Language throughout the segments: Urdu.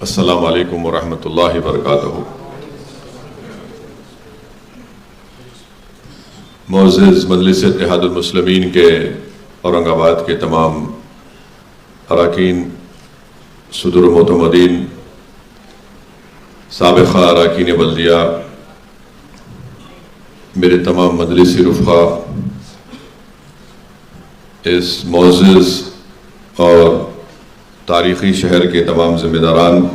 السلام علیکم ورحمۃ اللہ وبرکاتہ۔ معزز مجلس اتحاد المسلمین کے اورنگ آباد کے تمام اراکین، صدور معتمدین، سابقہ اراکین بلدیہ، میرے تمام مجلسی رفقا، اس معزز اور تاریخی شہر کے تمام ذمہ داران،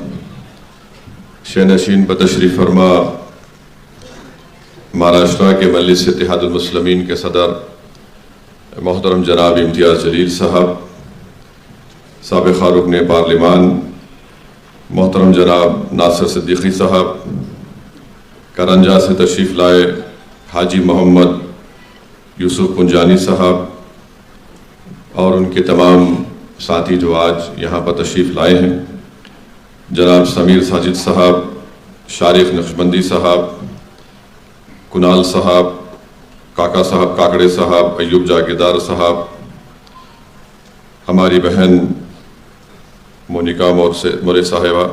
شہنشین بتشریف فرما مہاراشٹرا کے مجلس اتحاد المسلمین کے صدر محترم جناب امتیاز جلیل صاحب، سابقہ رکن پارلیمان محترم جناب ناصر صدیقی صاحب، کرنجا سے تشریف لائے حاجی محمد یوسف پنجانی صاحب اور ان کے تمام ساتھی جو آج یہاں پر تشریف لائے ہیں، جناب سمیر ساجد صاحب، شارق نقشبندی صاحب، کنال صاحب، کاکا صاحب کاکڑے صاحب، ایوب جاگیردار صاحب، ہماری بہن مونیکا مورے صاحبہ،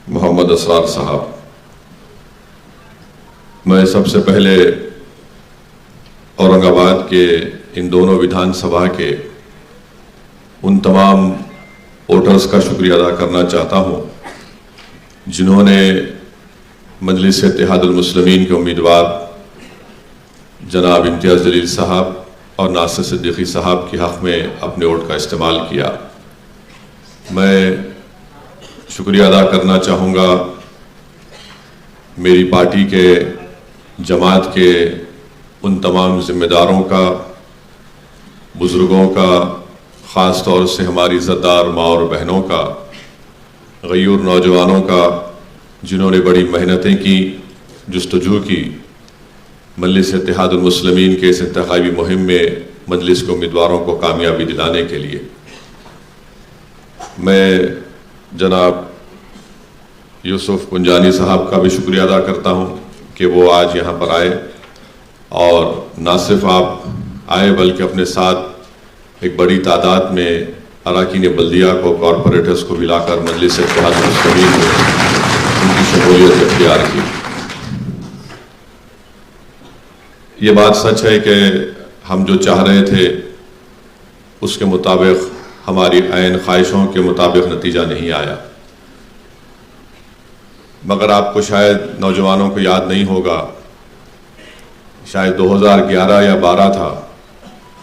محمد اسرار صاحب، میں سب سے پہلے اورنگ آباد کے ان دونوں ودھان سبھا کے ان تمام ووٹرز کا شکریہ ادا کرنا چاہتا ہوں جنہوں نے مجلس اتحاد المسلمین کے امیدوار جناب امتیاز جلیل صاحب اور ناصر صدیقی صاحب کے حق میں اپنے ووٹ کا استعمال کیا۔ میں شکریہ ادا کرنا چاہوں گا میری پارٹی کے، جماعت کے ان تمام ذمہ داروں کا، بزرگوں کا، خاص طور سے ہماری عزتدار ماں اور بہنوں کا، غیور نوجوانوں کا، جنہوں نے بڑی محنتیں کی، جستجو کی مجلس اتحاد المسلمین کے اس انتخابی مہم میں مجلس کے امیدواروں کو کامیابی دلانے کے لیے۔ میں جناب یوسف پنجانی صاحب کا بھی شکریہ ادا کرتا ہوں کہ وہ آج یہاں پر آئے، اور نہ صرف آپ آئے بلکہ اپنے ساتھ ایک بڑی تعداد میں اراکین بلدیہ کو، کارپوریٹرز کو ملا کر مجلس اتحاد المسلمین میں ان کی شمولیت اختیار کی۔ یہ بات سچ ہے کہ ہم جو چاہ رہے تھے اس کے مطابق، ہماری عین خواہشوں کے مطابق نتیجہ نہیں آیا، مگر آپ کو شاید نوجوانوں کو یاد نہیں ہوگا، شاید 2011 یا 12 تھا،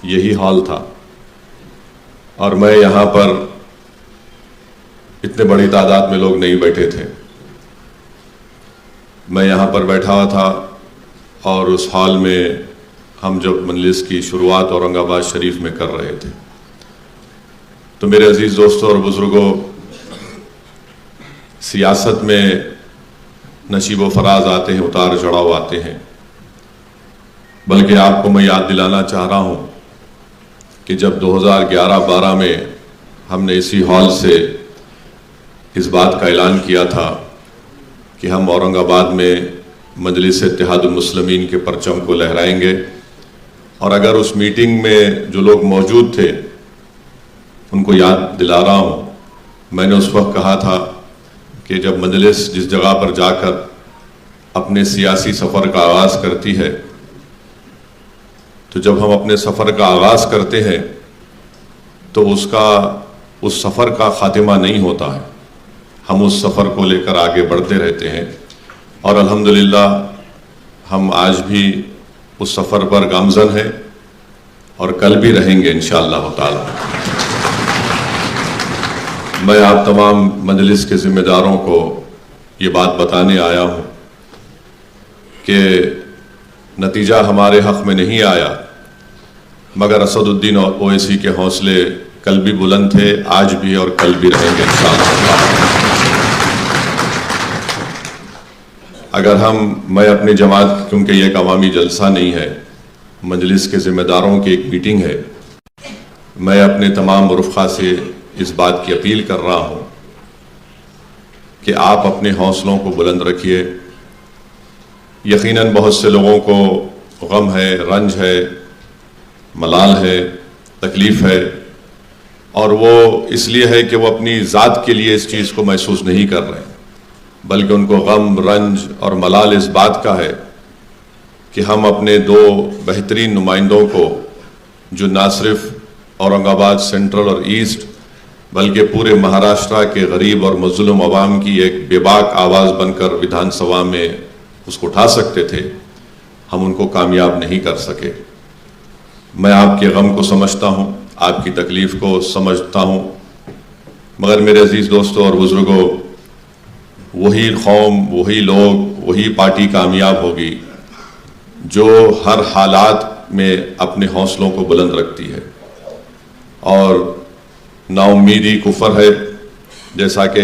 یہی حال تھا، اور میں یہاں پر اتنے بڑی تعداد میں لوگ نہیں بیٹھے تھے، میں یہاں پر بیٹھا ہوا تھا، اور اس حال میں ہم جب مجلس کی شروعات اورنگ آباد شریف میں کر رہے تھے، تو میرے عزیز دوستوں اور بزرگوں، سیاست میں نشیب و فراز آتے ہیں، اتار چڑھاؤ آتے ہیں، بلکہ آپ کو میں یاد دلانا چاہ رہا ہوں کہ جب 2011-12 میں ہم نے اسی ہال سے اس بات کا اعلان کیا تھا کہ ہم اورنگ آباد میں مجلس اتحاد المسلمین کے پرچم کو لہرائیں گے، اور اگر اس میٹنگ میں جو لوگ موجود تھے ان کو یاد دلا رہا ہوں، میں نے اس وقت کہا تھا کہ جب مجلس جس جگہ پر جا کر اپنے سیاسی سفر کا آغاز کرتی ہے، تو جب ہم اپنے سفر کا آغاز کرتے ہیں تو اس سفر کا خاتمہ نہیں ہوتا ہے، ہم اس سفر کو لے کر آگے بڑھتے رہتے ہیں، اور الحمدللہ ہم آج بھی اس سفر پر گامزن ہیں اور کل بھی رہیں گے انشاءاللہ تعالی۔ میں آپ تمام مجلس کے ذمہ داروں کو یہ بات بتانے آیا ہوں کہ نتیجہ ہمارے حق میں نہیں آیا، مگر اسد الدین اویسی کے حوصلے کل بھی بلند تھے، آج بھی اور کل بھی رہیں گے انشاءاللہ۔ اگر میں اپنی جماعت، کیونکہ یہ ایک عوامی جلسہ نہیں ہے، مجلس کے ذمہ داروں کی ایک میٹنگ ہے، میں اپنے تمام رفقا سے اس بات کی اپیل کر رہا ہوں کہ آپ اپنے حوصلوں کو بلند رکھیے۔ یقیناً بہت سے لوگوں کو غم ہے، رنج ہے، ملال ہے، تکلیف ہے، اور وہ اس لیے ہے کہ وہ اپنی ذات کے لیے اس چیز کو محسوس نہیں کر رہے ہیں، بلکہ ان کو غم، رنج اور ملال اس بات کا ہے کہ ہم اپنے دو بہترین نمائندوں کو، جو نہ صرف اورنگ آباد سینٹرل اور ایسٹ بلکہ پورے مہاراشٹرا کے غریب اور مظلوم عوام کی ایک بے باک آواز بن کر ودھان سبھا میں اس کو اٹھا سکتے تھے، ہم ان کو کامیاب نہیں کر سکے۔ میں آپ کے غم کو سمجھتا ہوں، آپ کی تکلیف کو سمجھتا ہوں، مگر میرے عزیز دوستوں اور بزرگوں، وہی قوم، وہی لوگ، وہی پارٹی کامیاب ہوگی جو ہر حالات میں اپنے حوصلوں کو بلند رکھتی ہے۔ اور نا امیدی کفر ہے، جیسا کہ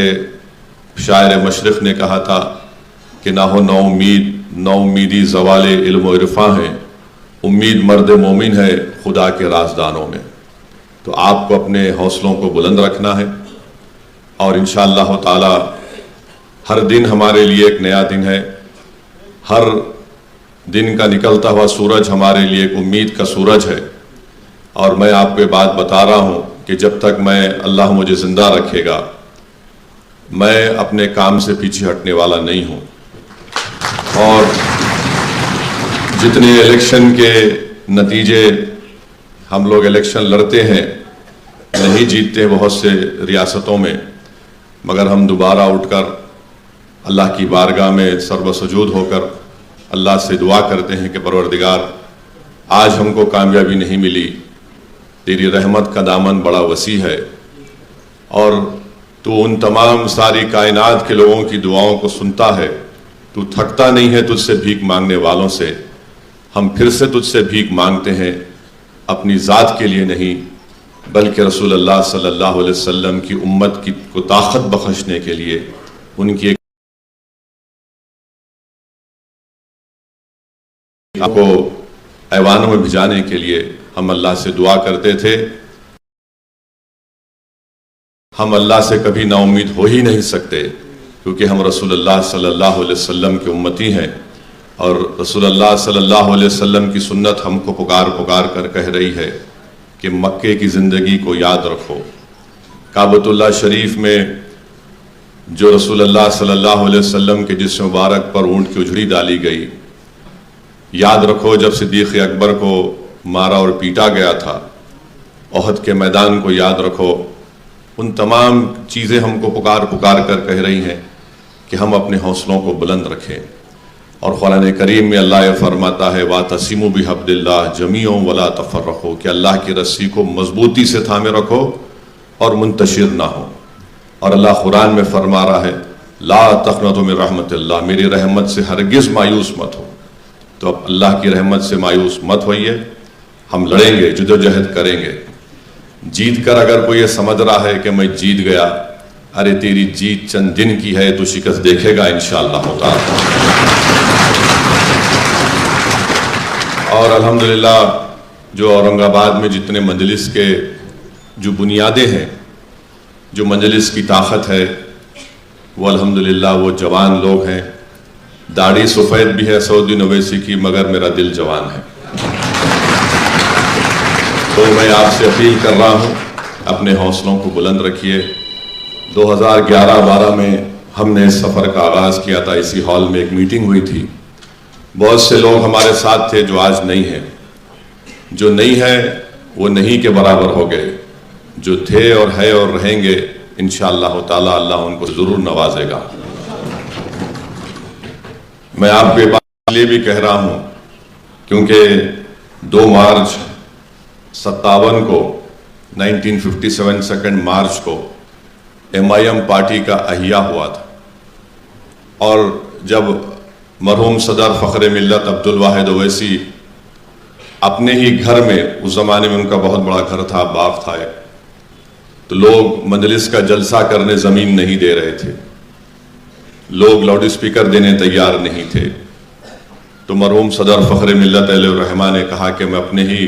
شاعر مشرق نے کہا تھا کہ نہ ہو نا امیدی زوال علم و عرفاں ہے، امید مرد مومن ہے خدا کے رازدانوں میں۔ تو آپ کو اپنے حوصلوں کو بلند رکھنا ہے، اور انشاءاللہ تعالی ہر دن ہمارے لیے ایک نیا دن ہے، ہر دن کا نکلتا ہوا سورج ہمارے لیے ایک امید کا سورج ہے۔ اور میں آپ کو بات بتا رہا ہوں کہ جب تک میں اللہ مجھے زندہ رکھے گا، میں اپنے کام سے پیچھے ہٹنے والا نہیں ہوں۔ اور جتنے الیکشن کے نتیجے ہم لوگ الیکشن لڑتے ہیں، نہیں جیتتے بہت سے ریاستوں میں، مگر ہم دوبارہ اٹھ کر اللہ کی بارگاہ میں سر بسجود ہو کر اللہ سے دعا کرتے ہیں کہ پروردگار، آج ہم کو کامیابی نہیں ملی، تیری رحمت کا دامن بڑا وسیع ہے، اور تو ان تمام ساری کائنات کے لوگوں کی دعاؤں کو سنتا ہے، تو تھکتا نہیں ہے تجھ سے بھیک مانگنے والوں سے۔ ہم پھر سے تجھ سے بھیک مانگتے ہیں، اپنی ذات کے لیے نہیں بلکہ رسول اللہ صلی اللہ علیہ وسلم کی امت کو طاقت بخشنے کے لیے، ان کی آپ کو ایوانوں میں بھجانے کے لیے ہم اللہ سے دعا کرتے تھے۔ ہم اللہ سے کبھی نا امید ہو ہی نہیں سکتے، کیونکہ ہم رسول اللہ صلی اللہ علیہ وسلم کی امتی ہیں، اور رسول اللہ صلی اللہ علیہ وسلم کی سنت ہم کو پکار کر کہہ رہی ہے کہ مکے کی زندگی کو یاد رکھو۔ کعبۃ اللہ شریف میں جو رسول اللہ صلی اللہ علیہ وسلم کے جسم مبارک پر اونٹ کی اجڑی ڈالی گئی، یاد رکھو جب صدیق اکبر کو مارا اور پیٹا گیا تھا، احد کے میدان کو یاد رکھو۔ ان تمام چیزیں ہم کو پکار کر کہہ رہی ہیں کہ ہم اپنے حوصلوں کو بلند رکھیں۔ اور قرآن کریم میں اللہ یہ فرماتا ہے وَاعْتَصِمُوا بِحَبْلِ اللَّهِ جَمِيعًا وَلَا تَفَرَّقُوا، کہ اللہ کی رسی کو مضبوطی سے تھامے رکھو اور منتشر نہ ہو۔ اور اللہ قرآن میں فرما رہا ہے لا تقنطوا من رحمت اللہ، میری رحمت سے ہرگز مایوس مت ہو۔ تو اب اللہ کی رحمت سے مایوس مت ہوئیے، ہم لڑیں گے، جدوجہد کریں گے۔ جیت کر اگر کوئی یہ سمجھ رہا ہے کہ میں جیت گیا، ارے تیری جیت چند دن کی ہے، تو شکست دیکھے گا انشاءاللہ تعالی۔ اور الحمدللہ جو اورنگ آباد میں جتنے مجلس کے جو بنیادیں ہیں، جو مجلس کی طاقت ہے، وہ الحمدللہ وہ جوان لوگ ہیں۔ داڑھی سفید بھی ہے سعودی اویسی کی، مگر میرا دل جوان ہے۔ تو میں آپ سے اپیل کر رہا ہوں، اپنے حوصلوں کو بلند رکھیے۔ 2011-12 میں ہم نے اس سفر کا آغاز کیا تھا، اسی ہال میں ایک میٹنگ ہوئی تھی، بہت سے لوگ ہمارے ساتھ تھے جو آج نہیں ہیں۔ جو نہیں ہے وہ نہیں کے برابر ہو گئے، جو تھے اور ہے اور رہیں گے انشاءاللہ تعالی اللہ ان کو ضرور نوازے گا۔ میں آپ کے بات لیے بھی کہہ رہا ہوں کیونکہ 2 مارچ 57 کو 1957 2 مارچ کو MIM پارٹی کا احیا ہوا تھا، اور جب مرحوم صدر فخر ملت عبدالواحد اویسی اپنے ہی گھر میں، اس زمانے میں ان کا بہت بڑا گھر تھا، باغ تھا، تو لوگ مجلس کا جلسہ کرنے زمین نہیں دے رہے تھے، لوگ لاؤڈ اسپیکر دینے تیار نہیں تھے، تو مرحوم صدر فخر ملت علیہ الرحمہ نے کہا کہ میں اپنے ہی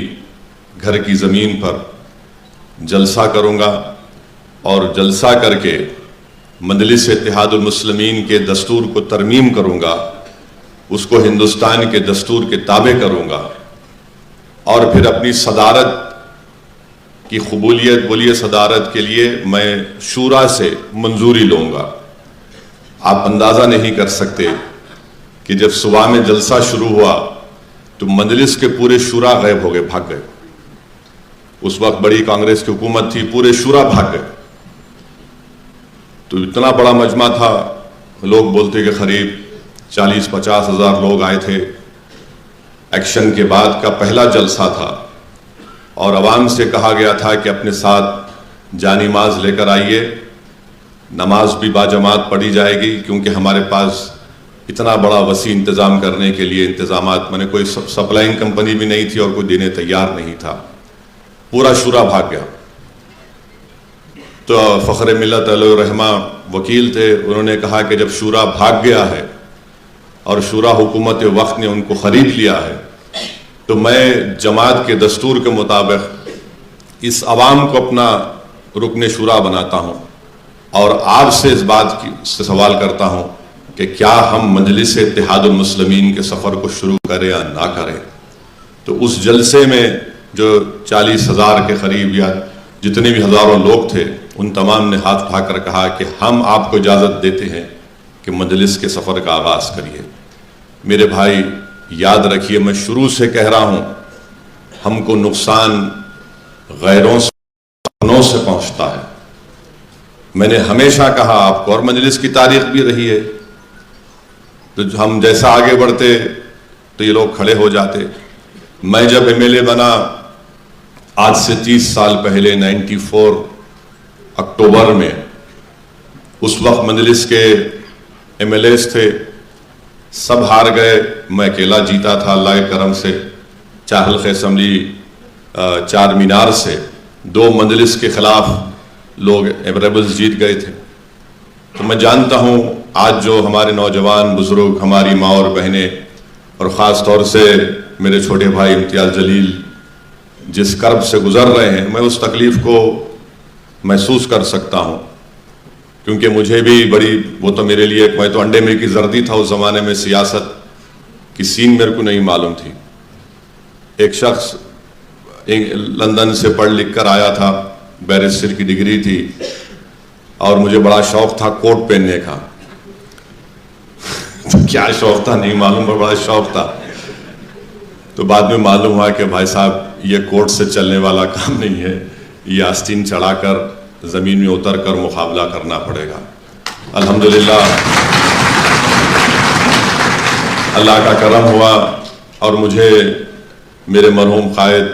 گھر کی زمین پر جلسہ کروں گا، اور جلسہ کر کے مجلس اتحاد المسلمین کے دستور کو ترمیم کروں گا، اس کو ہندوستان کے دستور کے تابع کروں گا، اور پھر اپنی صدارت کی قبولیت ولی صدارت کے لیے میں شورا سے منظوری لوں گا۔ آپ اندازہ نہیں کر سکتے کہ جب صبح میں جلسہ شروع ہوا تو مجلس کے پورے شورا غائب ہو گئے، بھاگ گئے۔ اس وقت بڑی کانگریس کی حکومت تھی، پورے شورا بھاگ گئے۔ تو اتنا بڑا مجمع تھا، لوگ بولتے کہ قریب 40-50 ہزار لوگ آئے تھے۔ ایکشن کے بعد کا پہلا جلسہ تھا اور عوام سے کہا گیا تھا کہ اپنے ساتھ جانماز لے کر آئیے، نماز بھی باجماعت پڑھی جائے گی، کیونکہ ہمارے پاس اتنا بڑا وسیع انتظام کرنے کے لیے انتظامات، میں نے کوئی سپلائنگ کمپنی بھی نہیں تھی اور کوئی دینے تیار نہیں تھا۔ پورا شورا بھاگ گیا۔ تو فخر ملت علیہ الرحمہ وکیل تھے، انہوں نے کہا کہ جب شورا بھاگ گیا ہے اور شورا حکومت وقت نے ان کو خرید لیا ہے تو میں جماعت کے دستور کے مطابق اس عوام کو اپنا رکن شورا بناتا ہوں اور آپ سے اس بات سے سوال کرتا ہوں کہ کیا ہم مجلس اتحاد المسلمین کے سفر کو شروع کریں یا نہ کریں۔ تو اس جلسے میں جو 40,000 کے قریب یا جتنے بھی ہزاروں لوگ تھے، ان تمام نے ہاتھ اٹھا کر کہا کہ ہم آپ کو اجازت دیتے ہیں کہ مجلس کے سفر کا آغاز کریے۔ میرے بھائی یاد رکھیے، میں شروع سے کہہ رہا ہوں، ہم کو نقصان غیروں سے پہنچتا ہے۔ میں نے ہمیشہ کہا آپ کو، اور مجلس کی تاریخ بھی رہی ہے، تو ہم جیسا آگے بڑھتے تو یہ لوگ کھڑے ہو جاتے۔ میں جب ایم ایل اے بنا آج سے 30 سال پہلے 94 اکتوبر میں، اس وقت مجلس کے ایم ایل ایز تھے، سب ہار گئے، میں اکیلا جیتا تھا اللہ کے کرم سے۔ چار حلقہ اسمبلی، چار مینار سے 2 مجلس کے خلاف لوگ ریبلز جیت گئے تھے۔ تو میں جانتا ہوں آج جو ہمارے نوجوان بزرگ، ہماری ماں اور بہنیں، اور خاص طور سے میرے چھوٹے بھائی امتیاز جلیل جس کرب سے گزر رہے ہیں، میں اس تکلیف کو محسوس کر سکتا ہوں، کیونکہ مجھے بھی بڑی، وہ تو میرے لیے، میں تو انڈے میں کی زردی تھا اس زمانے میں، سیاست کی سین میرے کو نہیں معلوم تھی۔ ایک شخص لندن سے پڑھ لکھ کر آیا تھا، بیرسٹر کی ڈگری تھی، اور مجھے بڑا شوق تھا کوٹ پہننے کا۔ کیا شوق تھا نہیں معلوم، پر بڑا شوق تھا۔ تو بعد میں معلوم ہوا کہ بھائی صاحب یہ کوٹ سے چلنے والا کام نہیں ہے، یہ آستین چڑھا کر زمین میں اتر کر مقابلہ کرنا پڑے گا۔ الحمدللہ اللہ کا کرم ہوا اور مجھے میرے مرحوم قائد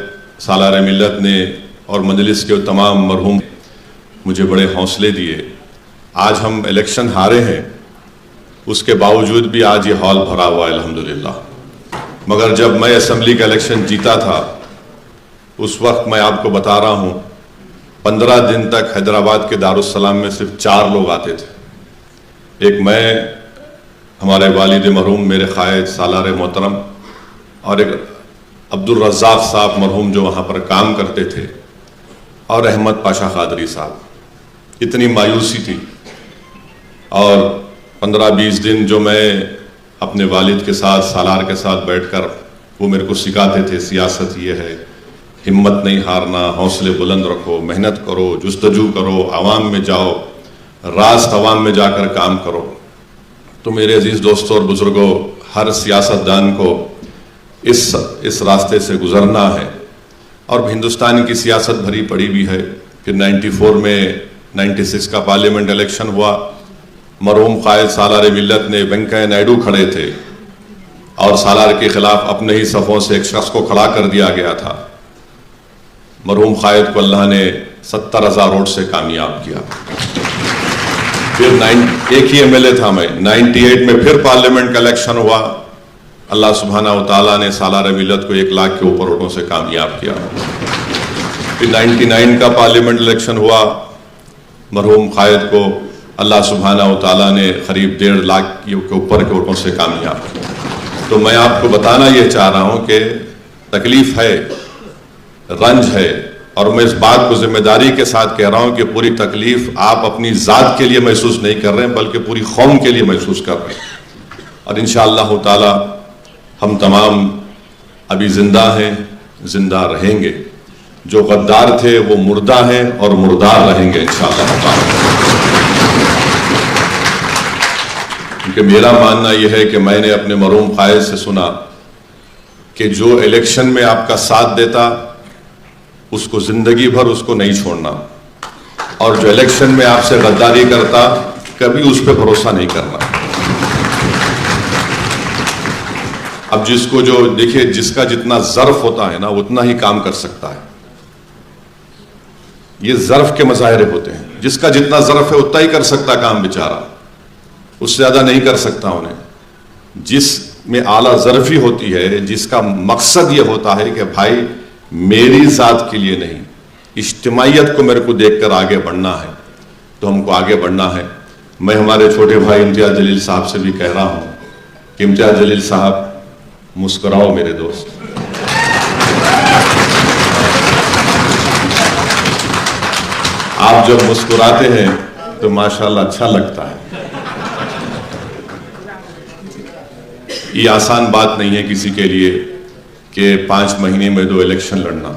سالار ملت نے اور مجلس کے تمام مرحوم مجھے بڑے حوصلے دیے۔ آج ہم الیکشن ہارے ہیں، اس کے باوجود بھی آج یہ ہال بھرا ہوا ہے الحمدللہ۔ مگر جب میں اسمبلی کا الیکشن جیتا تھا، اس وقت میں آپ کو بتا رہا ہوں 15 دن تک حیدرآباد کے دارالسلام میں صرف 4 لوگ آتے تھے۔ ایک میں، ہمارے والد مرحوم میرے قائد سالار محترم، اور ایک عبدالرزاق صاحب مرحوم جو وہاں پر کام کرتے تھے، اور احمد پاشا قادری صاحب۔ اتنی مایوسی تھی، اور 15-20 دن جو میں اپنے والد کے ساتھ، سالار کے ساتھ بیٹھ کر، وہ میرے کو سکھاتے تھے سیاست یہ ہے، ہمت نہیں ہارنا، حوصلے بلند رکھو، محنت کرو، جستجو کرو، عوام میں جاؤ، راست عوام میں جا کر کام کرو۔ تو میرے عزیز دوستوں اور بزرگوں، ہر سیاستدان کو اس راستے سے گزرنا ہے، اور ہندوستان کی سیاست بھری پڑی بھی ہے۔ پھر 94 میں 96 کا پارلیمنٹ الیکشن ہوا، مرحوم قائد سالار ملت نے وینکیا نائیڈو کھڑے تھے، اور سالار کے خلاف اپنے ہی صفوں سے ایک شخص کو کھڑا کر دیا گیا تھا۔ مرحوم قائد کو اللہ نے 70,000 ووٹ سے کامیاب کیا۔ پھر ایک ہی ایم ایل اے تھا میں، 98 میں پھر پارلیمنٹ کا الیکشن ہوا، اللہ سبحانہ و تعالیٰ نے سالار ملت کو 1 لاکھ کے اوپر ووٹوں سے کامیاب کیا۔ پھر 99 کا پارلیمنٹ الیکشن ہوا، مرحوم قائد کو اللہ سبحانہ و تعالیٰ نے قریب 1.5 لاکھ کے اوپر کے ووٹوں سے کامیاب کیا۔ تو میں آپ کو بتانا یہ چاہ رہا ہوں کہ تکلیف ہے، رنج ہے، اور میں اس بات کو ذمہ داری کے ساتھ کہہ رہا ہوں کہ پوری تکلیف آپ اپنی ذات کے لیے محسوس نہیں کر رہے ہیں، بلکہ پوری قوم کے لیے محسوس کر رہے ہیں۔ اور انشاءاللہ تعالی ہم تمام ابھی زندہ ہیں، زندہ رہیں گے۔ جو غدار تھے وہ مردہ ہیں اور مردار رہیں گے انشاءاللہ تعالی۔ کیونکہ میرا ماننا یہ ہے کہ میں نے اپنے مرحوم قائد سے سنا کہ جو الیکشن میں آپ کا ساتھ دیتا اس کو زندگی بھر اس کو نہیں چھوڑنا، اور جو الیکشن میں آپ سے غداری کرتا کبھی اس پہ بھروسہ نہیں کرنا۔ اب جس کو جو دیکھیے جس کا جتنا ظرف ہوتا ہے نا اتنا ہی کام کر سکتا ہے، یہ ظرف کے مظاہرے ہوتے ہیں، جس کا جتنا ظرف ہے اتنا ہی کر سکتا کام بیچارہ، اس سے زیادہ نہیں کر سکتا انہیں۔ جس میں اعلیٰ ظرفی ہوتی ہے، جس کا مقصد یہ ہوتا ہے کہ بھائی میری ذات کے لیے نہیں، اجتماعیت کو میرے کو دیکھ کر آگے بڑھنا ہے، تو ہم کو آگے بڑھنا ہے۔ میں ہمارے چھوٹے بھائی امتیاز جلیل صاحب سے بھی کہہ رہا ہوں کہ امتیاز جلیل صاحب مسکراؤ میرے دوست، آپ جب مسکراتے ہیں تو ماشاءاللہ اچھا لگتا ہے۔ یہ آسان بات نہیں ہے کسی کے لیے کہ 5 مہینے میں 2 الیکشن لڑنا،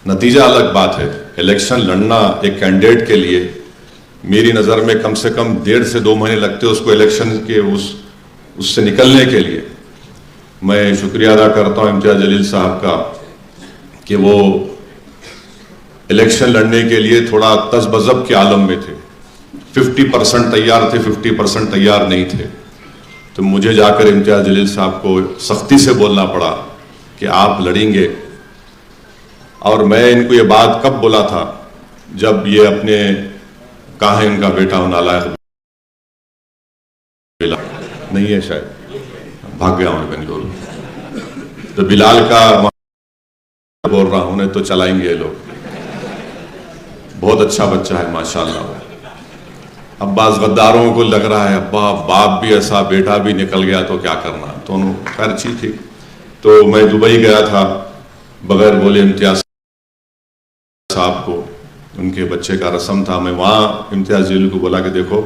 نتیجہ الگ بات ہے۔ الیکشن لڑنا ایک کینڈیڈیٹ کے لیے میری نظر میں کم سے کم 1.5 سے 2 مہینے لگتے اس کو الیکشن کے اس سے نکلنے کے لیے۔ میں شکریہ ادا کرتا ہوں امتیاز جلیل صاحب کا کہ وہ الیکشن لڑنے کے لیے تھوڑا تذبذب کے عالم میں تھے، 50% تیار تھے، 50% تیار نہیں تھے، تو مجھے جا کر امتیاز جلیل صاحب کو سختی سے بولنا پڑا کہ آپ لڑیں گے۔ اور میں ان کو یہ بات کب بولا تھا جب یہ اپنے کہاں ہے ان کا بیٹا نالائق نہیں ہے، شاید بھاگ گیا ہوں بنگلور، تو بلال کا بول رہا ہوں انہیں تو چلائیں گے یہ لوگ، بہت اچھا بچہ ہے ماشاءاللہ۔ اب بعض غداروں کو لگ رہا ہے ابا باپ بھی ایسا بیٹا بھی نکل گیا تو کیا کرنا، تو انہوں خیر اچھی تھی۔ تو میں دبئی گیا تھا بغیر بولے امتیاز صاحب کو، ان کے بچے کا رسم تھا، میں وہاں امتیاز جلیل کو بولا کہ دیکھو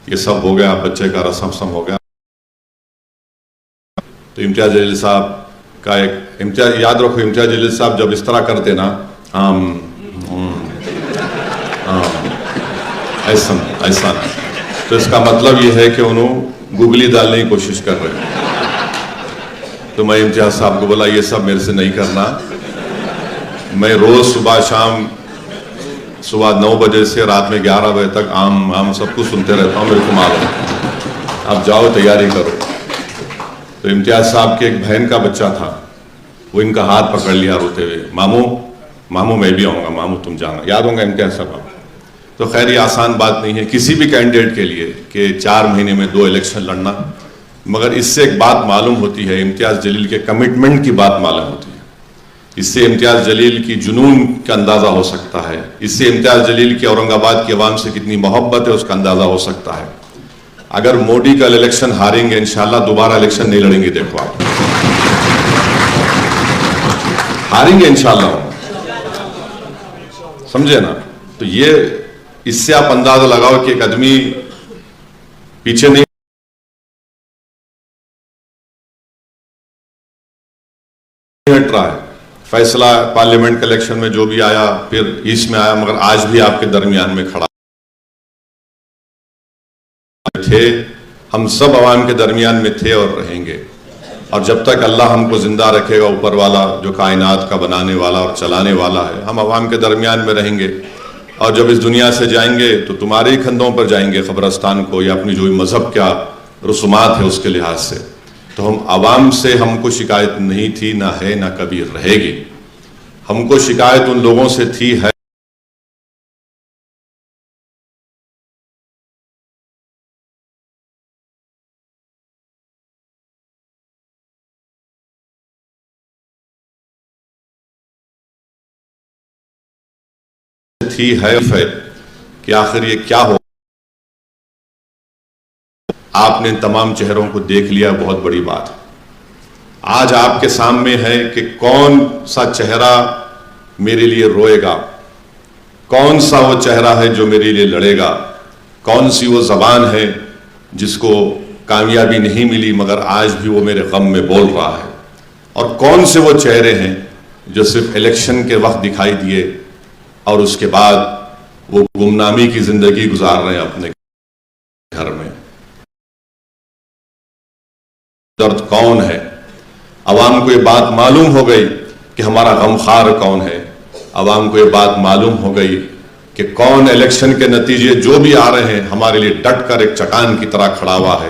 یہ سب ہو گیا، بچے کا رسم ہو گیا۔ تو امتیاز جلیل صاحب کا ایک امتیاز یاد رکھو، امتیاز جلیل صاحب جب اس طرح کرتے نا ایسا تو اس کا مطلب یہ ہے کہ انہوں گگلی ڈالنے کی کوشش کر رہے ہیں۔ تو میں امتیاز صاحب کو بولا یہ سب میرے سے نہیں کرنا، میں روز صبح شام صبح 9 بجے سے رات میں 11 بجے تک عام سب کچھ سنتے رہتا ہوں، میرے کو معلوم ہے، آپ جاؤ تیاری کرو۔ تو امتیاز صاحب کے ایک بہن کا بچہ تھا، وہ ان کا ہاتھ پکڑ لیا روتے ہوئے، ماموں میں بھی آؤں گا، ماموں تم جانا، یاد ہوں گا امتیاز صاحب۔ تو خیر یہ آسان بات نہیں ہے کسی بھی کینڈیڈیٹ کے لیے کہ 4 مہینے میں 2 الیکشن لڑنا، مگر اس سے ایک بات معلوم ہوتی ہے، امتیاز جلیل کے کمٹمنٹ کی بات معلوم ہوتی ہے، اس سے امتیاز جلیل کی جنون کا اندازہ ہو سکتا ہے، اس سے امتیاز جلیل کی اورنگ آباد کی عوام سے کتنی محبت ہے اس کا اندازہ ہو سکتا ہے۔ اگر مودی کا الیکشن ہاریں گے انشاءاللہ دوبارہ الیکشن نہیں لڑیں گے، دیکھو آپ ہاریں گے انشاءاللہ، سمجھے نا؟ تو یہ اس سے آپ اندازہ لگاؤ کہ ایک آدمی پیچھے نہیں ہٹ رہا ہے، فیصلہ پارلیمنٹ کے الیکشن میں جو بھی آیا پھر اس میں آیا، مگر آج بھی آپ کے درمیان میں کھڑا تھے، ہم سب عوام کے درمیان میں تھے اور رہیں گے، اور جب تک اللہ ہم کو زندہ رکھے گا، اوپر والا جو کائنات کا بنانے والا اور چلانے والا ہے، ہم عوام کے درمیان میں رہیں گے۔ اور جب اس دنیا سے جائیں گے تو تمہارے ہی کندھوں پر جائیں گے قبرستان کو، یا اپنی جو مذہب کا رسومات ہے اس کے لحاظ سے، تو ہم عوام سے ہم کو شکایت نہیں تھی، نہ ہے، نہ کبھی رہے گی۔ ہم کو شکایت ان لوگوں سے تھی ہے کہ آخر یہ کیا ہو، آپ نے تمام چہروں کو دیکھ لیا، بہت بڑی بات۔ آج آپ کے سامنے ہے کہ کون سا چہرہ میرے لیے روئے گا، کون سا وہ چہرہ ہے جو میرے لیے لڑے گا، کون سی وہ زبان ہے جس کو کامیابی نہیں ملی مگر آج بھی وہ میرے غم میں بول رہا ہے، اور کون سے وہ چہرے ہیں جو صرف الیکشن کے وقت دکھائی دیے اور اس کے بعد وہ گمنامی کی زندگی گزار رہے ہیں اپنے گھر میں. درد کون ہے؟ عوام کو یہ بات معلوم ہو گئی کہ ہمارا غمخوار کون ہے. عوام کو یہ بات معلوم ہو گئی کہ کون الیکشن کے نتیجے جو بھی آ رہے ہیں ہمارے لیے ڈٹ کر ایک چٹان کی طرح کھڑا ہوا ہے.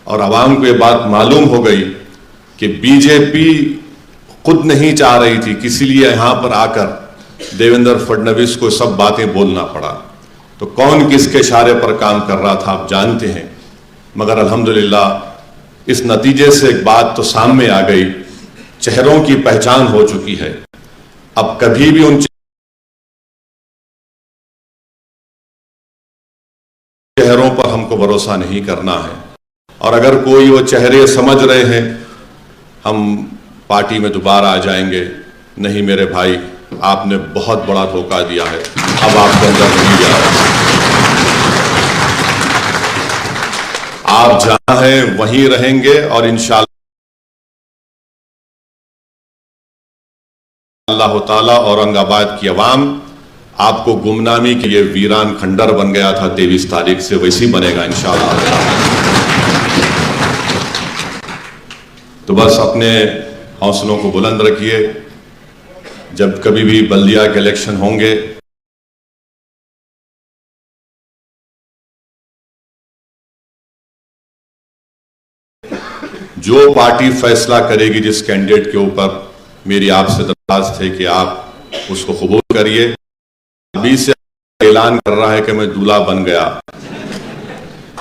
اور عوام کو یہ بات معلوم ہو گئی کہ بی جے پی خود نہیں چاہ رہی تھی، کسی لیے یہاں پر آ کر دیویندر فڈنویس کو سب باتیں بولنا پڑا. تو کون کس کے اشارے پر کام کر رہا تھا آپ جانتے ہیں. مگر الحمدللہ اس نتیجے سے ایک بات تو سامنے آ گئی، چہروں کی پہچان ہو چکی ہے. اب کبھی بھی ان چہروں پر ہم کو بھروسہ نہیں کرنا ہے. اور اگر کوئی وہ چہرے سمجھ رہے ہیں ہم پارٹی میں دوبارہ آ جائیں گے، نہیں میرے بھائی، آپ نے بہت بڑا دھوکہ دیا ہے، اب آپ کے اندر نہیں جا رہا. آپ جہاں ہیں وہیں رہیں گے اور انشاءاللہ اللہ تعالیٰ اورنگ آباد کی عوام آپ کو گمنامی کے یہ ویران کھنڈر بن گیا تھا 23 تاریخ سے ویسی بنے گا انشاءاللہ. تو بس اپنے حوصلوں کو بلند رکھیے. جب کبھی بھی بلدیہ کے الیکشن ہوں گے جو پارٹی فیصلہ کرے گی جس کینڈیڈیٹ کے اوپر، میری آپ سے درخواست ہے کہ آپ اس کو قبول کریے. ابھی سے اعلان کر رہا ہے کہ میں دولہا بن گیا،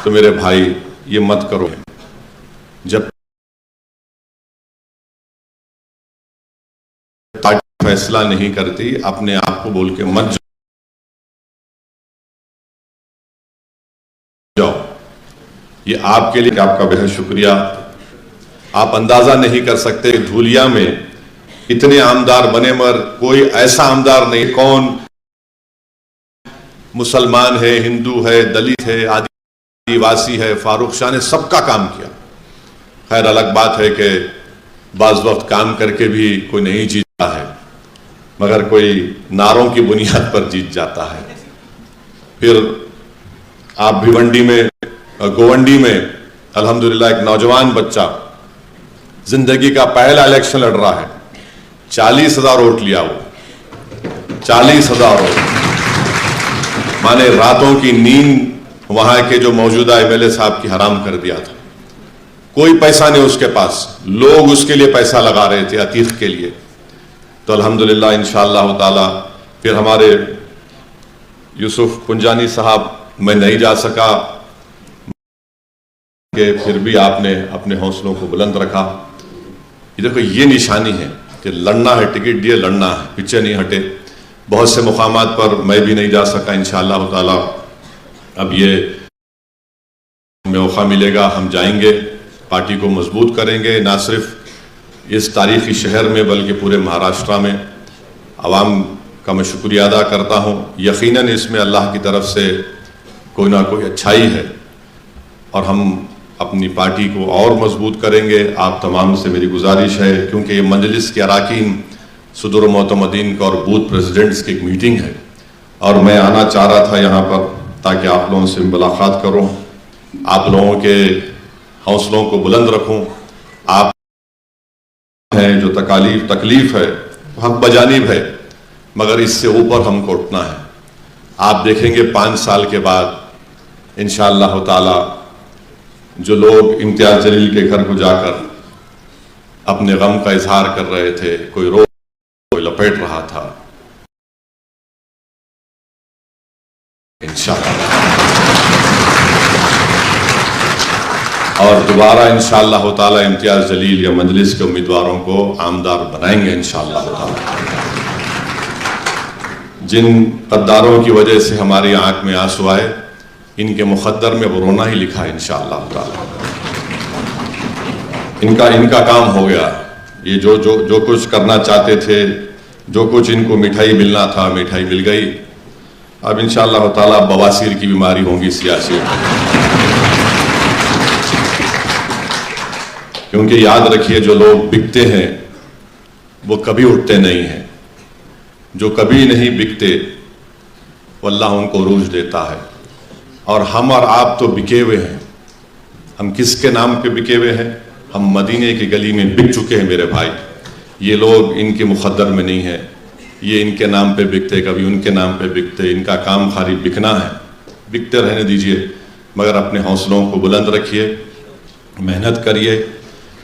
تو میرے بھائی یہ مت کرو. جب پارٹی فیصلہ نہیں کرتی اپنے آپ کو بول کے مت جاؤ. یہ آپ کے لیے آپ کا بہت شکریہ. آپ اندازہ نہیں کر سکتے دھولیا میں اتنے عامدار بنے مگر کوئی ایسا عامدار نہیں، کون مسلمان ہے، ہندو ہے، دلت ہے، آدیواسی ہے، فاروق شاہ نے سب کا کام کیا. خیر الگ بات ہے کہ بعض وقت کام کر کے بھی کوئی نہیں جیتا ہے، مگر کوئی نعروں کی بنیاد پر جیت جاتا ہے. پھر آپ بھیونڈی میں گوونڈی میں الحمدللہ ایک نوجوان بچہ زندگی کا پہلا الیکشن لڑ رہا ہے، 40,000 ووٹ لیا. وہ 40,000 ووٹ، مانے راتوں کی نیند وہاں کے جو موجودہ ایم ایل اے صاحب کی حرام کر دیا تھا. کوئی پیسہ نہیں اس کے پاس، لوگ اس کے لیے پیسہ لگا رہے تھے عتیق کے لیے. تو الحمدللہ انشاءاللہ تعالی پھر ہمارے یوسف پنجانی صاحب، میں نہیں جا سکا کہ پھر بھی آپ نے اپنے حوصلوں کو بلند رکھا. یہ دیکھو یہ نشانی ہے کہ لڑنا ہے، ٹکٹ دیے لڑنا ہے، پیچھے نہیں ہٹے. بہت سے مقامات پر میں بھی نہیں جا سکا، انشاءاللہ تعالی اب یہ موقع ملے گا، ہم جائیں گے، پارٹی کو مضبوط کریں گے، نہ صرف اس تاریخی شہر میں بلکہ پورے مہاراشٹرا میں. عوام کا میں شکریہ ادا کرتا ہوں. یقیناً اس میں اللہ کی طرف سے کوئی نہ کوئی اچھائی ہے اور ہم اپنی پارٹی کو اور مضبوط کریں گے. آپ تمام سے میری گزارش ہے، کیونکہ یہ مجلس کے اراکین صدر معتمدین کا اور بوتھ پریزیڈنٹس کی ایک میٹنگ ہے اور میں آنا چاہ رہا تھا یہاں پر تاکہ آپ لوگوں سے ملاقات کروں، آپ لوگوں کے حوصلوں کو بلند رکھوں. آپ ہیں جو تکلیف ہے حق بجانب ہے، مگر اس سے اوپر ہم کو اٹھنا ہے. آپ دیکھیں گے 5 سال کے بعد انشاءاللہ تعالی جو لوگ امتیاز جلیل کے گھر کو جا کر اپنے غم کا اظہار کر رہے تھے، کوئی رو کوئی لپیٹ رہا تھا، انشاءاللہ اور دوبارہ انشاءاللہ تعالی امتیاز جلیل یا مجلس کے امیدواروں کو عامدار بنائیں گے انشاءاللہ تعالی. جن غداروں کی وجہ سے ہماری آنکھ میں آنسو آئے، ان کے مقدر میں وہ رونا ہی لکھا ہے انشاءاللہ تعالی. ان کا کام ہو گیا. یہ جو کچھ کرنا چاہتے تھے، جو کچھ ان کو مٹھائی ملنا تھا، مٹھائی مل گئی. اب انشاءاللہ تعالی بواسیر کی بیماری ہوں گی سیاسی، کیونکہ یاد رکھیے جو لوگ بکتے ہیں وہ کبھی اٹھتے نہیں ہیں، جو کبھی نہیں بکتے وہ اللہ ان کو عروج دیتا ہے۔ اور ہم اور آپ تو بکے ہوئے ہیں۔ ہم کس کے نام پہ بکے ہوئے ہیں؟ ہم مدینے کی گلی میں بک چکے ہیں میرے بھائی۔ یہ لوگ ان کے مقدر میں نہیں ہیں، یہ ان کے نام پہ بکتے، کبھی ان کے نام پہ بکتے، ان کا کام خالی بکنا ہے۔ بکتے رہنے دیجئے، مگر اپنے حوصلوں کو بلند رکھیے، محنت کریے،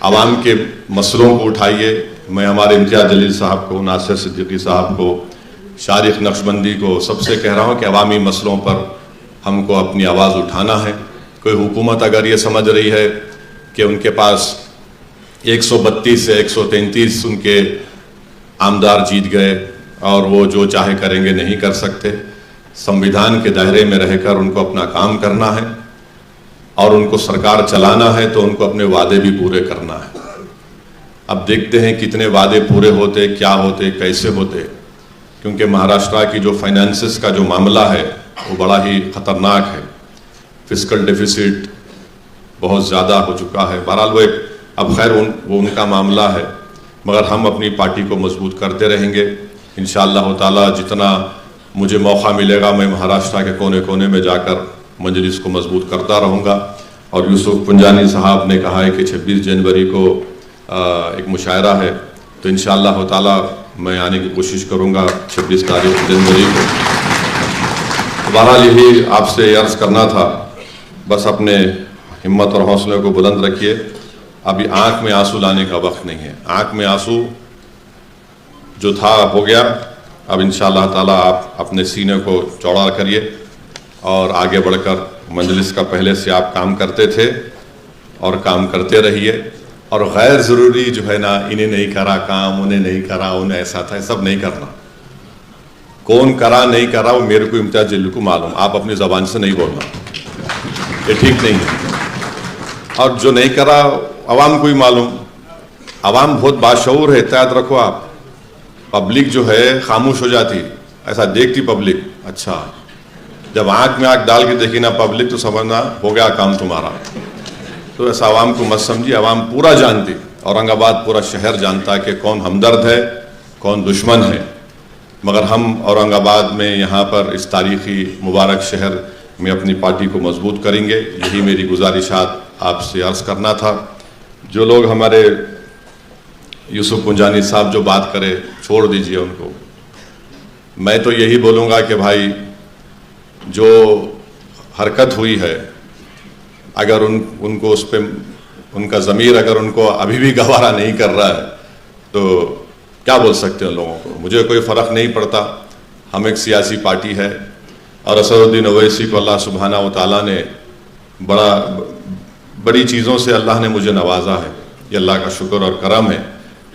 عوام کے مسئلوں کو اٹھائیے۔ میں ہمارے امتیاز جلیل صاحب کو، ناصر صدیقی صاحب کو، شارق نقشبندی کو سب سے کہہ رہا ہوں کہ عوامی مسئلوں پر ہم کو اپنی آواز اٹھانا ہے۔ کوئی حکومت اگر یہ سمجھ رہی ہے کہ ان کے پاس 132 سے 133 ان کے آمدار جیت گئے اور وہ جو چاہے کریں گے، نہیں کر سکتے۔ سمویدھان کے دائرے میں رہ کر ان کو اپنا کام کرنا ہے، اور ان کو سرکار چلانا ہے تو ان کو اپنے وعدے بھی پورے کرنا ہے۔ اب دیکھتے ہیں کتنے وعدے پورے ہوتے، کیا ہوتے، کیسے ہوتے، کیونکہ مہاراشٹرا کی جو فائنانسز کا جو معاملہ ہے وہ بڑا ہی خطرناک ہے۔ فسکل ڈیفیسٹ بہت زیادہ ہو چکا ہے۔ بہرحال وہ اب خیر وہ ان کا معاملہ ہے، مگر ہم اپنی پارٹی کو مضبوط کرتے رہیں گے انشاءاللہ تعالی۔ جتنا مجھے موقع ملے گا میں مہاراشٹرا کے کونے کونے میں جا کر مجلس کو مضبوط کرتا رہوں گا۔ اور یوسف پنجانی صاحب نے کہا ہے کہ 26 جنوری کو ایک مشاعرہ ہے، تو انشاءاللہ تعالی میں آنے کی کوشش کروں گا 26 تاریخ جنوری کو۔ بہرحال یہی آپ سے عرض کرنا تھا، بس اپنے ہمت اور حوصلے کو بلند رکھیے۔ ابھی آنکھ میں آنسو لانے کا وقت نہیں ہے۔ آنکھ میں آنسو جو تھا ہو گیا، اب انشاءاللہ تعالی آپ اپنے سینے کو چوڑا کریے اور آگے بڑھ کر مجلس کا پہلے سے آپ کام کرتے تھے اور کام کرتے رہیے۔ اور غیر ضروری جو ہے نا، انہیں نہیں کرا کام، انہیں نہیں کرا، انہیں ایسا تھا، سب نہیں کرنا۔ کون کرا نہیں کرا وہ میرے کو امتیاز جلیل کو معلوم، آپ اپنی زبان سے نہیں بولنا، یہ ٹھیک نہیں ہے۔ اور جو نہیں کرا عوام کو ہی معلوم۔ عوام بہت باشعور ہے، یاد رکھو آپ۔ پبلک جو ہے خاموش ہو جاتی، ایسا دیکھتی پبلک، اچھا جب آنکھ میں آنکھ ڈال کے دیکھی نا پبلک تو سمجھنا ہو گیا کام تمہارا۔ تو ایسا عوام کو مت سمجھی، عوام پورا جانتی، اورنگ آباد پورا شہر جانتا ہے کہ کون ہمدرد ہے، کون دشمن ہے۔ مگر ہم اورنگ آباد میں یہاں پر اس تاریخی مبارک شہر میں اپنی پارٹی کو مضبوط کریں گے۔ یہی میری گزارشات آپ سے عرض کرنا تھا۔ جو لوگ ہمارے یوسف پنجانی صاحب جو بات کرے چھوڑ دیجئے ان کو۔ میں تو یہی بولوں گا کہ بھائی جو حرکت ہوئی ہے، اگر ان کو اس پہ ان کا ضمیر اگر ان کو ابھی بھی گوارا نہیں کر رہا ہے تو کیا بول سکتے ہیں لوگوں کو؟ مجھے کوئی فرق نہیں پڑتا، ہم ایک سیاسی پارٹی ہے، اور اسد الدین اویسی کو اللہ سبحانہ و تعالیٰ نے بڑی چیزوں سے اللہ نے مجھے نوازا ہے، یہ اللہ کا شکر اور کرم ہے۔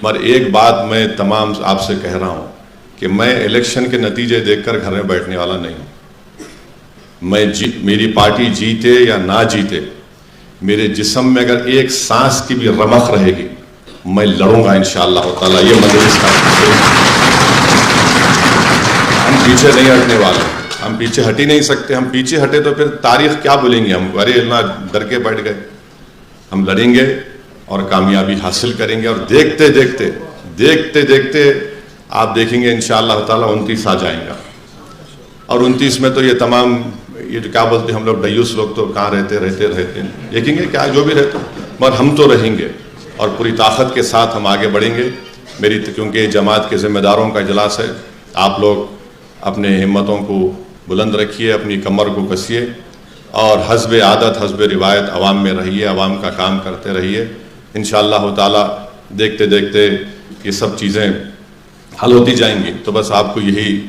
مگر ایک بات میں تمام آپ سے کہہ رہا ہوں کہ میں الیکشن کے نتیجے دیکھ کر گھر میں بیٹھنے والا نہیں ہوں۔ میری پارٹی جیتے یا نہ جیتے، میرے جسم میں اگر ایک سانس کی بھی رمق رہے گی میں لڑوں گا انشاءاللہ تعالیٰ۔ یہ مجلس کا ہم پیچھے نہیں ہٹنے والے، ہم پیچھے ہٹ ہی نہیں سکتے۔ ہم پیچھے ہٹے تو پھر تاریخ کیا بولیں گے ہم؟ ارے اللہ ڈر کے بیٹھ گئے۔ ہم لڑیں گے اور کامیابی حاصل کریں گے، اور دیکھتے دیکھتے آپ دیکھیں گے انشاءاللہ تعالیٰ 29 آ جائیں گا۔ اور 29 میں تو یہ تمام یہ کیا بولتے ہیں ہم لوگ ڈیوس لوگ تو کہاں رہتے ہیں، دیکھیں گے کیا جو بھی رہتے، مگر ہم تو رہیں گے اور پوری طاقت کے ساتھ ہم آگے بڑھیں گے۔ کیونکہ جماعت کے ذمہ داروں کا اجلاس ہے، آپ لوگ اپنے ہمتوں کو بلند رکھیے، اپنی کمر کو کسیے، اور حسب عادت حسب روایت عوام میں رہیے، عوام کا کام کرتے رہیے۔ انشاءاللہ تعالیٰ دیکھتے یہ سب چیزیں حل ہوتی جائیں گی۔ تو بس آپ کو یہی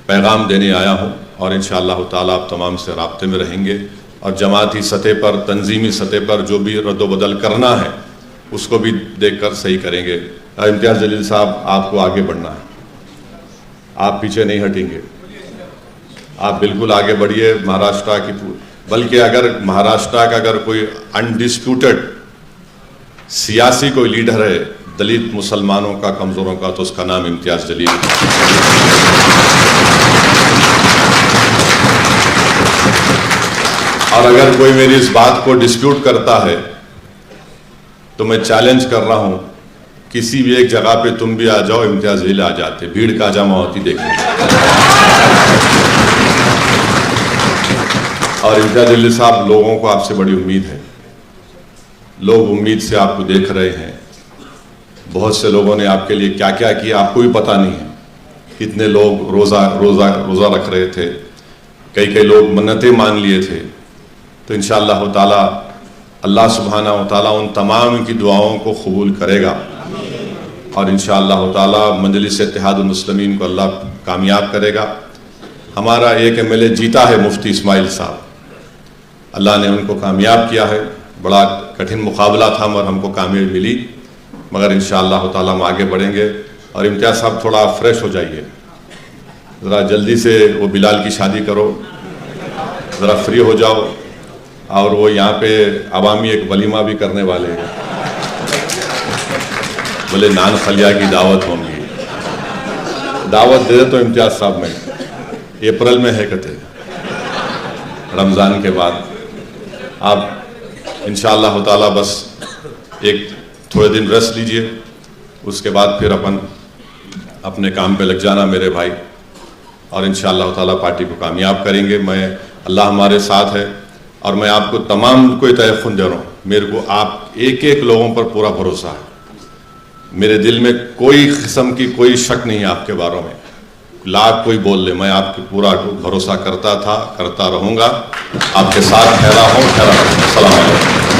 پیغام دینے آیا ہوں، اور انشاءاللہ تعالیٰ آپ تمام سے رابطے میں رہیں گے، اور جماعتی سطح پر، تنظیمی سطح پر جو بھی رد و بدل کرنا ہے اس کو بھی دیکھ کر صحیح کریں گے۔ امتیاز جلیل صاحب، آپ کو آگے بڑھنا ہے، آپ پیچھے نہیں ہٹیں گے، آپ بالکل آگے بڑھیے۔ مہاراشٹرا کی بلکہ اگر مہاراشٹرا کا اگر کوئی انڈسپیوٹڈ سیاسی کوئی لیڈر ہے دلت مسلمانوں کا، کمزوروں کا، تو اس کا نام امتیاز جلیل ہے۔ اور اگر کوئی میری اس بات کو ڈسپیوٹ کرتا ہے تو میں چیلنج کر رہا ہوں کسی بھی ایک جگہ پہ تم بھی آ جاؤ، امتیاز ضلع آ جاتے، بھیڑ کا جمع ہوتی دیکھیں۔ اور امتیاز ضلع صاحب، لوگوں کو آپ سے بڑی امید ہے، لوگ امید سے آپ کو دیکھ رہے ہیں۔ بہت سے لوگوں نے آپ کے لیے کیا کیا کیا آپ کو بھی پتہ نہیں ہے۔ کتنے لوگ روزہ رکھ رہے تھے، کئی لوگ منتیں مان لیے تھے۔ تو انشاءاللہ تعالی اللہ سبحانہ و تعالیٰ ان تمام کی دعاؤں کو قبول کرے گا، اور انشاءاللہ تعالی مجلس اتحاد المسلمین کو اللہ کامیاب کرے گا۔ ہمارا ایک ایم ایل اے جیتا ہے، مفتی اسماعیل صاحب، اللہ نے ان کو کامیاب کیا ہے۔ بڑا کٹھن مقابلہ تھا اور ہم کو کامیابی ملی، مگر انشاءاللہ تعالی ہم آگے بڑھیں گے۔ اور امتیاز صاحب تھوڑا فریش ہو جائیے، ذرا جلدی سے وہ بلال کی شادی کرو، ذرا فری ہو جاؤ۔ اور وہ یہاں پہ عوامی ایک ولیمہ بھی کرنے والے ہیں، بولے نان خلیہ کی دعوت ہوں گی، دعوت دے تو امتیاز صاحب میں اپریل میں ہے کہتے رمضان کے بعد۔ آپ انشاءاللہ تعالی بس ایک تھوڑے دن ریسٹ لیجئے، اس کے بعد پھر اپنے کام پہ لگ جانا میرے بھائی، اور انشاءاللہ تعالی پارٹی کو کامیاب کریں گے۔ اللہ ہمارے ساتھ ہے، اور میں آپ کو تمام کو تیقن دے رہا ہوں، میرے کو آپ ایک لوگوں پر پورا بھروسہ ہے، میرے دل میں کوئی قسم کی کوئی شک نہیں ہے آپ کے بارے میں۔ لاکھ کوئی بول لے، میں آپ کو پورا بھروسہ کرتا تھا، کرتا رہوں گا، آپ کے ساتھ ٹھہرا ہوں، ٹھہرا رہوں۔ السلام علیکم۔